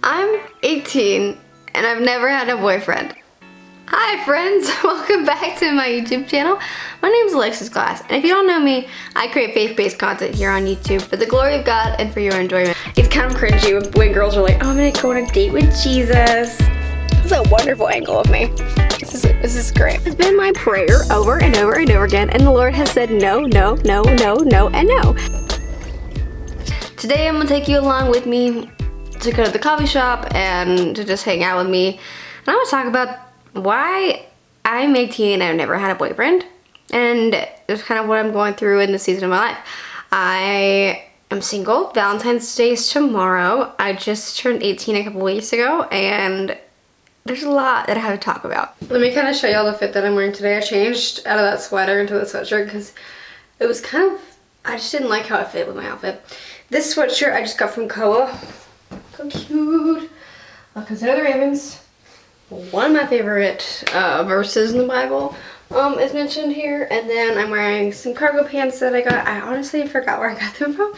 I'm 18 and I've never had a boyfriend. Hi friends, welcome back to my YouTube channel. My name is Alexis Glass, and if you don't know me, I create faith-based content here on YouTube for the glory of God and for your enjoyment. It's kind of cringy when girls are like, oh, I'm gonna go on a date with Jesus. That's a wonderful angle of me. This is great. It's been my prayer over and over and over again, and the Lord has said no, no, no, no, no, and no. Today I'm gonna take you along with me to go to the coffee shop and to just hang out with me. And I'm gonna talk about why I'm 18 and I've never had a boyfriend. And it's kind of what I'm going through in this season of my life. I am single. Valentine's Day is tomorrow. I just turned 18 a couple weeks ago, and there's a lot that I have to talk about. Let me kind of show y'all the fit that I'm wearing today. I changed out of that sweater into the sweatshirt because it was kind of, I just didn't like how it fit with my outfit. This sweatshirt I just got from Koa. So cute. Consider the Ravens. One of my favorite verses in the Bible is mentioned here. And then I'm wearing some cargo pants that I got. I honestly forgot where I got them from.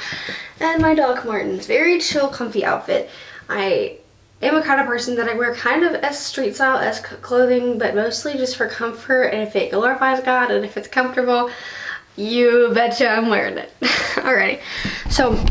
And my Doc Martens. Very chill, comfy outfit. I am a kind of person that I wear kind of as street style as clothing, but mostly just for comfort, and if it glorifies God and if it's comfortable, you betcha I'm wearing it. Alrighty. So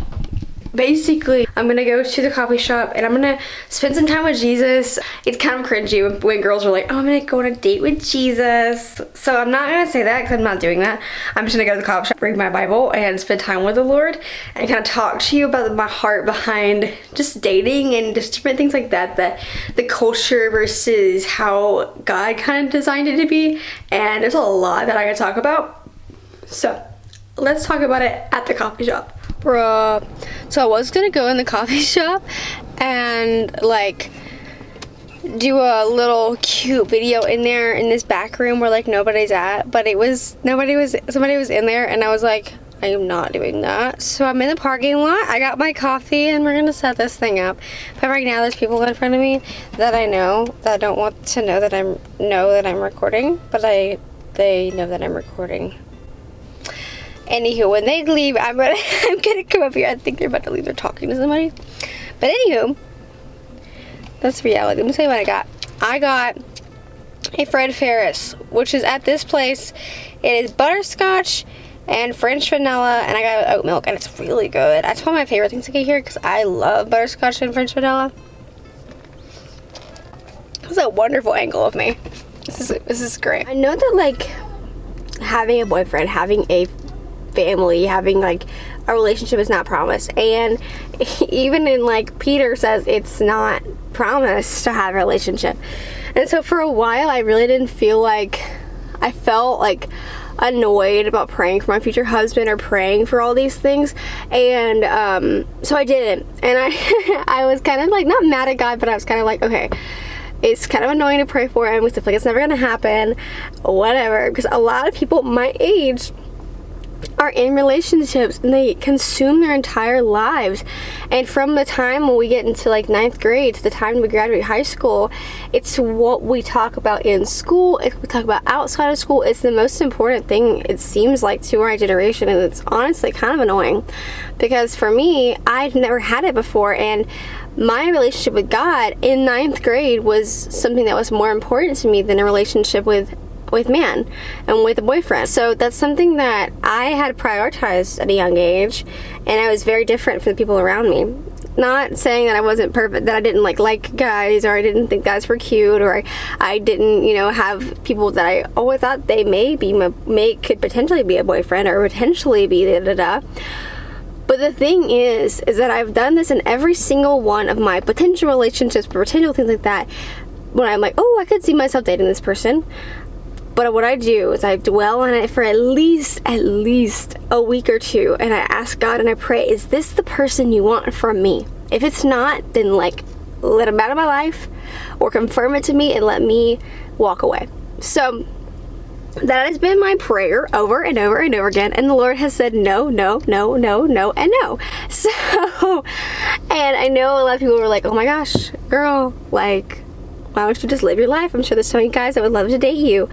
basically, I'm gonna go to the coffee shop and I'm gonna spend some time with Jesus. It's kind of cringy when girls are like, oh, I'm gonna go on a date with Jesus. So I'm not gonna say that because I'm not doing that. I'm just gonna go to the coffee shop, read my Bible, and spend time with the Lord and kind of talk to you about my heart behind just dating and just different things like that, that the culture versus how God kind of designed it to be. And there's a lot that I could talk about. So let's talk about it at the coffee shop. Bruh. So I was gonna go in the coffee shop and like do a little cute video in there in this back room where like nobody's at, but somebody was in there, and I was like, I am not doing that. So I'm in the parking lot, I got my coffee, and we're gonna set this thing up. But right now there's people in front of me that I know that don't want to know that I'm recording, but they know that I'm recording. Anywho, when they leave, I'm gonna come up here. I think they're about to leave. They're talking to somebody. But anywho, that's reality. Let me tell you what I got. I got a Fred Ferris, which is at this place. It is butterscotch and French vanilla, and I got oat milk, and it's really good. That's one of my favorite things to get here because I love butterscotch and French vanilla. That's a wonderful angle of me. This is great. I know that like having a boyfriend, having a family, having like a relationship is not promised, and even in like Peter says it's not promised to have a relationship. And so for a while I really didn't feel like, I felt like annoyed about praying for my future husband or praying for all these things, and so I didn't, and I was kind of like not mad at God, but I was kind of like, okay, it's kind of annoying to pray for him because I feel like it's never gonna happen, whatever, because a lot of people my age are in relationships and they consume their entire lives. And from the time when we get into like 9th grade to the time we graduate high school, it's what we talk about in school, if we talk about outside of school. It's the most important thing, it seems like, to our generation, and it's honestly kind of annoying because for me, I've never had it before, and my relationship with God in 9th grade was something that was more important to me than a relationship with man and with a boyfriend. So that's something that I had prioritized at a young age, and I was very different from the people around me. Not saying that I wasn't perfect, that I didn't like guys, or I didn't think guys were cute, or I didn't, have people that I always thought they could potentially be a boyfriend or potentially be da-da-da. But the thing is that I've done this in every single one of my potential relationships, potential things like that, when I'm like, oh, I could see myself dating this person. But what I do is I dwell on it for at least a week or two, and I ask God and I pray, is this the person you want from me? If it's not, then like let him out of my life or confirm it to me and let me walk away. So that has been my prayer over and over and over again, and the Lord has said no, no, no, no, no, and no. So, and I know a lot of people were like, oh my gosh, girl, like, why don't you just live your life? I'm sure there's so many guys that would love to date you.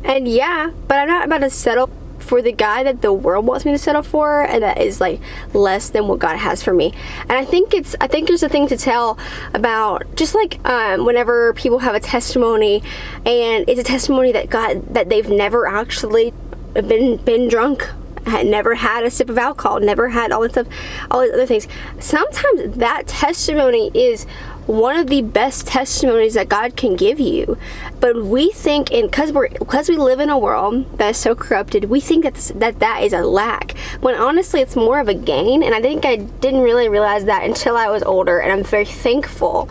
And yeah, but I'm not about to settle for the guy that the world wants me to settle for, and that is like less than what God has for me. And I think there's a thing to tell about, just like whenever people have a testimony, and it's a testimony that they've never actually been drunk, had never had a sip of alcohol, never had all this stuff, all these other things. Sometimes that testimony is one of the best testimonies that God can give you. But we think, because we live in a world that is so corrupted, we think that is a lack, when honestly it's more of a gain. And I think I didn't really realize that until I was older, and I'm very thankful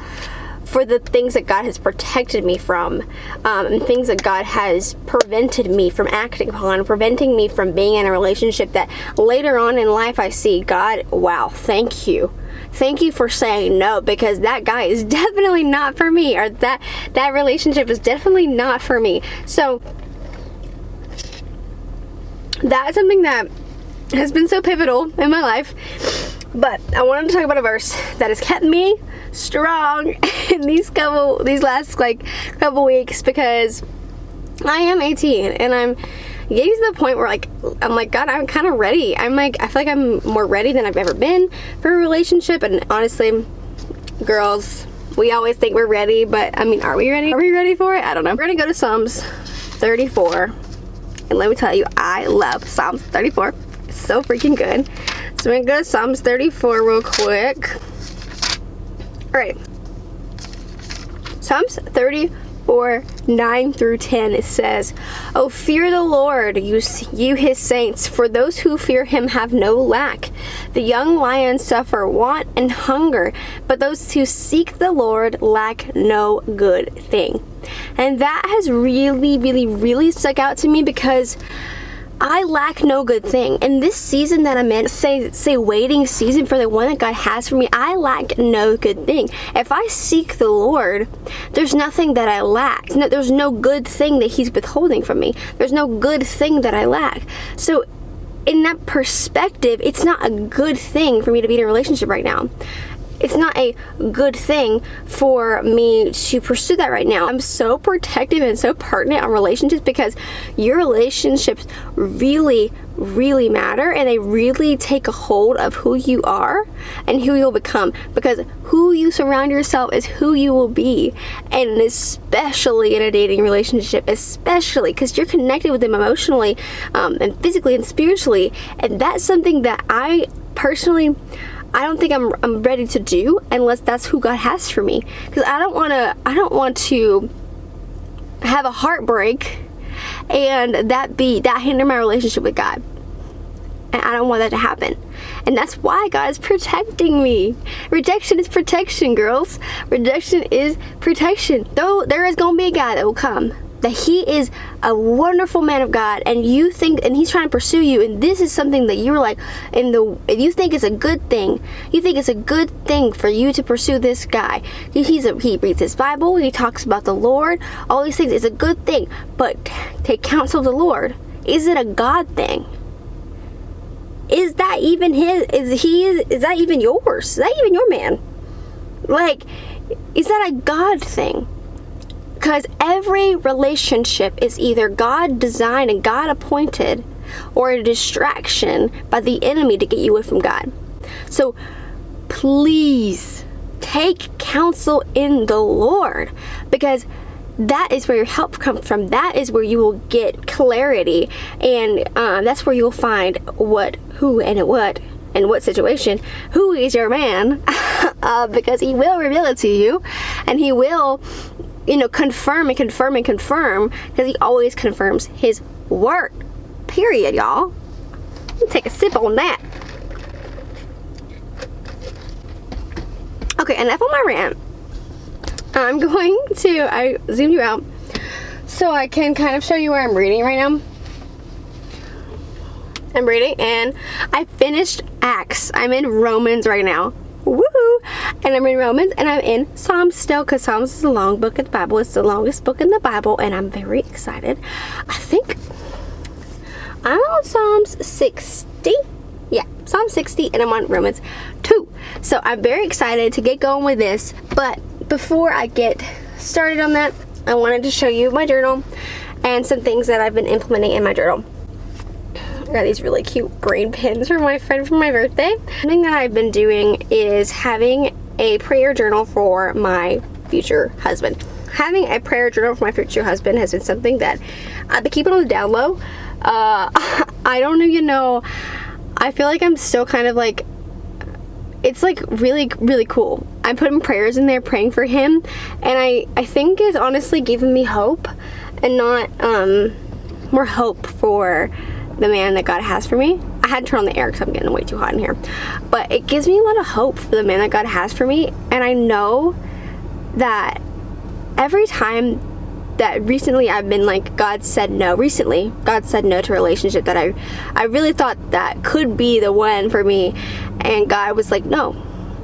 for the things that God has protected me from, and things that God has prevented me from acting upon, preventing me from being in a relationship that later on in life I see, God, wow, thank you. Thank you for saying no, because that guy is definitely not for me, or that relationship is definitely not for me. So that's something that has been so pivotal in my life. But I wanted to talk about a verse that has kept me strong in these last couple weeks, because I am 18 and I'm getting to the point where I'm like, God, I'm kind of ready. I feel like I'm more ready than I've ever been for a relationship. And honestly, girls, we always think we're ready, but I mean, are we ready? Are we ready for it? I don't know. We're gonna go to Psalms 34, and let me tell you, I love Psalms 34. It's so freaking good. So I'm gonna go to Psalms 34 real quick. Alright. Psalms 34, 9 through 10, it says, "Oh, fear the Lord, you his saints, for those who fear him have no lack. The young lions suffer want and hunger, but those who seek the Lord lack no good thing." And that has really, really, really stuck out to me, because I lack no good thing. In this season that I'm in, say waiting season for the one that God has for me, I lack no good thing. If I seek the Lord, there's nothing that I lack. There's no good thing that he's withholding from me. There's no good thing that I lack. So in that perspective, it's not a good thing for me to be in a relationship right now. It's not a good thing for me to pursue that right now. I'm so protective and so pertinent on relationships, because your relationships really, really matter, and they really take a hold of who you are and who you'll become, because who you surround yourself is who you will be. And especially in a dating relationship, especially because you're connected with them emotionally, and physically and spiritually. And that's something that I personally, I don't think I'm ready to do unless that's who God has for me. Because I don't want to have a heartbreak and that hinder my relationship with God. And I don't want that to happen. And that's why God is protecting me. Rejection is protection, girls. Rejection is protection. Though there is going to be a guy that will come, that he is a wonderful man of God, and you think, and he's trying to pursue you, and this is something that you're like, you think it's a good thing. You think it's a good thing for you to pursue this guy. He reads his Bible, he talks about the Lord, all these things. It's a good thing, but take counsel of the Lord. Is it a God thing? Is that even his? Is that even yours? Is that even your man? Like, is that a God thing? Because every relationship is either God designed and God appointed, or a distraction by the enemy to get you away from God. So please take counsel in the Lord, because that is where your help comes from. That is where you will get clarity, and that's where you'll find who and what situation, who is your man, because he will reveal it to you, and he will, confirm, because he always confirms his word. Period, y'all. Let me take a sip on that. Okay, enough on my rant. I zoomed you out so I can kind of show you where I'm reading right now. I'm reading, and I finished Acts. I'm in Romans right now. Woohoo! And I'm in Romans, and I'm in Psalms still, because Psalms is a long book of the Bible. It's the longest book in the Bible, and I'm very excited. I think I'm on Psalms 60. Yeah, Psalm 60, and I'm on Romans 2. So I'm very excited to get going with this. But before I get started on that, I wanted to show you my journal and some things that I've been implementing in my journal. I got these really cute green pins from my friend for my birthday. Something that I've been doing is having a prayer journal for my future husband. Having a prayer journal for my future husband has been something that I've been keeping on the down low. I don't even know. I feel like I'm still kind of like, it's like really, really cool. I'm putting prayers in there, praying for him, and I think it's honestly giving me hope, and not more hope for the man that God has for me. I had to turn on the air because I'm getting way too hot in here, but it gives me a lot of hope for the man that God has for me. And I know that every time that recently I've been like, God said no to a relationship that I really thought that could be the one for me, and God was like, no.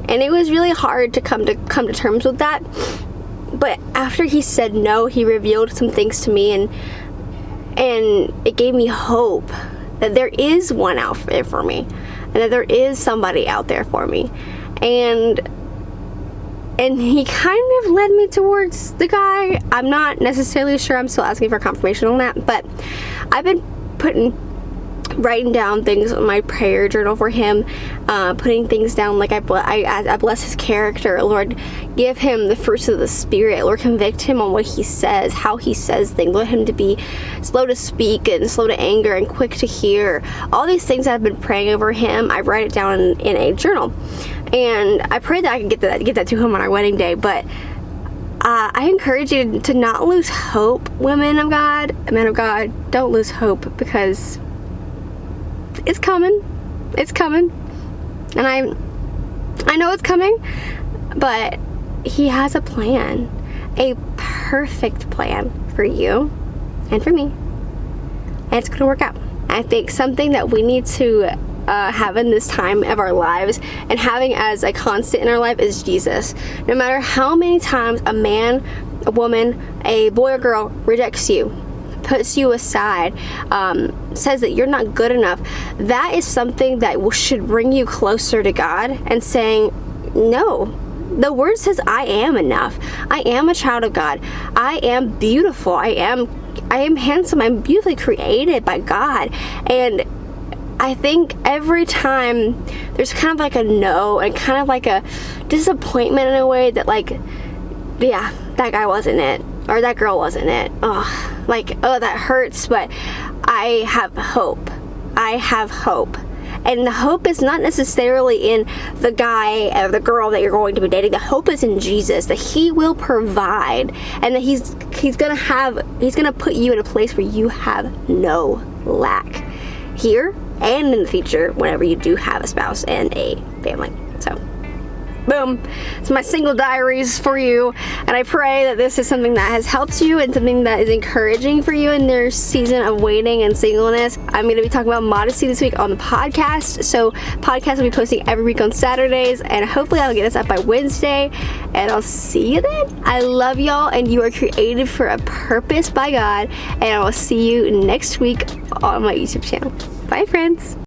And it was really hard to come to terms with that. But after he said no, he revealed some things to me, and it gave me hope that there is one out there for me, and that there is somebody out there for me. And he kind of led me towards the guy. I'm not necessarily sure. I'm still asking for confirmation on that. But I've been writing down things on my prayer journal for him, putting things down like I bless his character. Lord, give him the fruits of the Spirit. Lord, convict him on what he says, how he says things. Lord, him to be slow to speak and slow to anger and quick to hear. All these things I've been praying over him, I write it down in a journal. And I pray that I can get that to him on our wedding day. But I encourage you to not lose hope, women of God, men of God. Don't lose hope, because it's coming. It's coming. And I know it's coming, but he has a plan, a perfect plan for you and for me. And it's going to work out. I think something that we need to have in this time of our lives, and having as a constant in our life, is Jesus. No matter how many times a man, a woman, a boy or girl rejects you, puts you aside, says that you're not good enough, that is something that should bring you closer to God and saying, no. The word says I am enough. I am a child of God. I am beautiful. I am handsome. I'm beautifully created by God. And I think every time there's kind of like a no, and kind of like a disappointment in a way that, like, yeah, that guy wasn't it, or that girl wasn't it. Oh, that hurts, but I have hope. I have hope. And the hope is not necessarily in the guy or the girl that you're going to be dating. The hope is in Jesus, that he will provide, and that he's gonna put you in a place where you have no lack, here and in the future, whenever you do have a spouse and a family. So boom, it's my single diaries for you, and I pray that this is something that has helped you and something that is encouraging for you in their season of waiting and singleness. I'm going to be talking about modesty this week on the podcast, so podcast will be posting every week on Saturdays, and hopefully I'll get this up by Wednesday, and I'll see you then. I love y'all, and you are created for a purpose by God, and I will see you next week on my YouTube channel. Bye, friends.